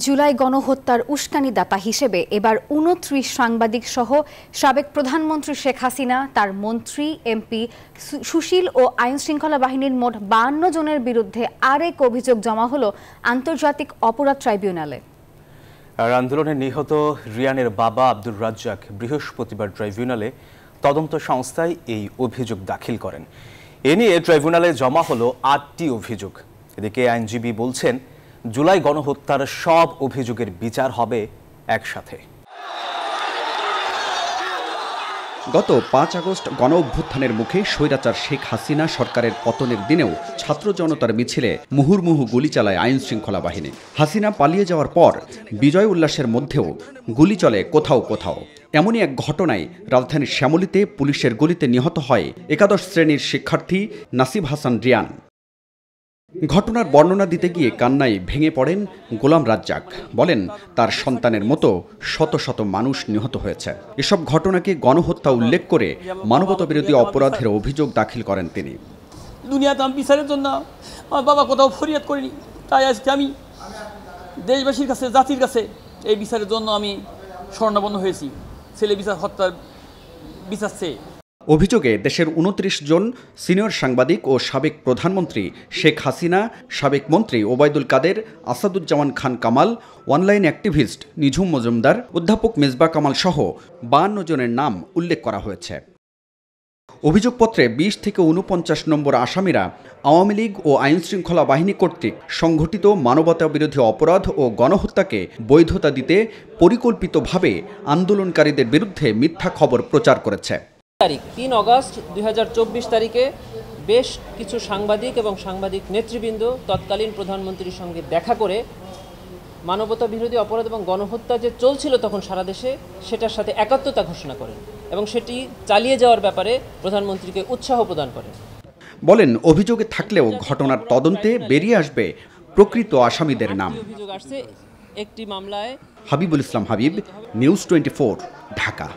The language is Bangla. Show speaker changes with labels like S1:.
S1: জুলাই গণহত্যার উস্কানিদাতা হিসেবে এবার ২৯ সাংবাদিক সহ সাবেক প্রধানমন্ত্রী শেখ হাসিনা, তার মন্ত্রী, এমপি, সুশীল ও আইনশৃঙ্খলা বাহিনীর মোট ৫২ জনের বিরুদ্ধে আরেক অভিযোগ জমা হলো আন্তর্জাতিক অপরাধ ট্রাইব্যুনালে।
S2: আর আন্দোলনে নিহত রিয়ানের বাবা আব্দুর রাজ্জাক বৃহস্পতিবার ট্রাইব্যুনালে তদন্ত সংস্থায় এই অভিযোগ দাখিল করেন। এ নিয়ে ট্রাইব্যুনালে জমা হলো ৮টি অভিযোগ। এদিকে আইনজীবী বলছেন, জুলাই গণহত্যার সব অভিযোগের বিচার হবে একসাথে।
S3: গত ৫ আগস্ট গণ অভ্যুত্থানের মুখে স্বৈরাচার শেখ হাসিনা সরকারের পতনের দিনেও ছাত্র জনতার মিছিলে মুহুর্মুহু গুলি চালায় আইন শৃঙ্খলা বাহিনী। হাসিনা পালিয়ে যাওয়ার পর বিজয় উল্লাসের মধ্যেও গুলি চলে কোথাও কোথাও। এমনই এক ঘটনায় রাজধানীর শ্যামলীতে পুলিশের গুলিতে নিহত হয় একাদশ শ্রেণীর শিক্ষার্থী নাসিব হাসান রিয়ান। ঘটনার বর্ণনা দিতে গিয়ে কান্নায় ভেঙে পড়েন গোলাম রাজ্জাক। বলেন, তার সন্তানের মতো শত শত মানুষ নিহত হয়েছে। এসব ঘটনাকে গণহত্যা উল্লেখ করে মানবতাবিরোধী অপরাধের অভিযোগ দাখিল করেন তিনি।
S4: দুনিয়াতে আমি বিচারের জন্য আমার বাবা কোথাও ফরিয়াদ করিনি, তাই আজকে আমি দেশবাসীর কাছে, জাতির কাছে এই বিচারের জন্য আমি স্বর্ণাপন্ন হয়েছি। ছেলে বিচার, হত্যার বিচার চেয়ে।
S3: অভিযোগে দেশের ২৯ জন সিনিয়র সাংবাদিক ও সাবেক প্রধানমন্ত্রী শেখ হাসিনা, সাবেক মন্ত্রী ওবায়দুল কাদের, আসাদুজ্জামান খান কামাল, অনলাইন অ্যাক্টিভিস্ট নিঝুম মজুমদার, অধ্যাপক মেজবা কামাল সহ ৫২ জনের নাম উল্লেখ করা হয়েছে। অভিযোগপত্রে ২০ থেকে ৪৯ নম্বর আসামিরা আওয়ামী লীগ ও আইনশৃঙ্খলা বাহিনী কর্তৃক সংঘটিত মানবতাবিরোধী অপরাধ ও গণহত্যাকে বৈধতা দিতে পরিকল্পিতভাবে আন্দোলনকারীদের বিরুদ্ধে মিথ্যা খবর প্রচার করেছে।
S5: ৩ আগস্ট ২০২৪ তারিখে বেশ কিছু সাংবাদিক এবং সাংবাদিক নেতৃবৃন্দ তৎকালীন প্রধানমন্ত্রীর সঙ্গে দেখা করে মানবতা বিরোধী অপরাধ এবং গণহত্যা যে চলছিল তখন সারা দেশে, সেটার সাথে একাত্মতা ঘোষণা করেন এবং সেটি চালিয়ে যাওয়ার ব্যাপারে প্রধানমন্ত্রীকে উৎসাহ প্রদান করেন।
S3: বলেন, অভিযোগে থাকলেও ঘটনার তদন্তে বেরিয়ে আসবে প্রকৃত আসামিদের নাম।
S5: অভিযোগ আসছে একটি মামলায়।
S3: হাবিবুল ইসলাম হাবিব, নিউজ 24, ঢাকা।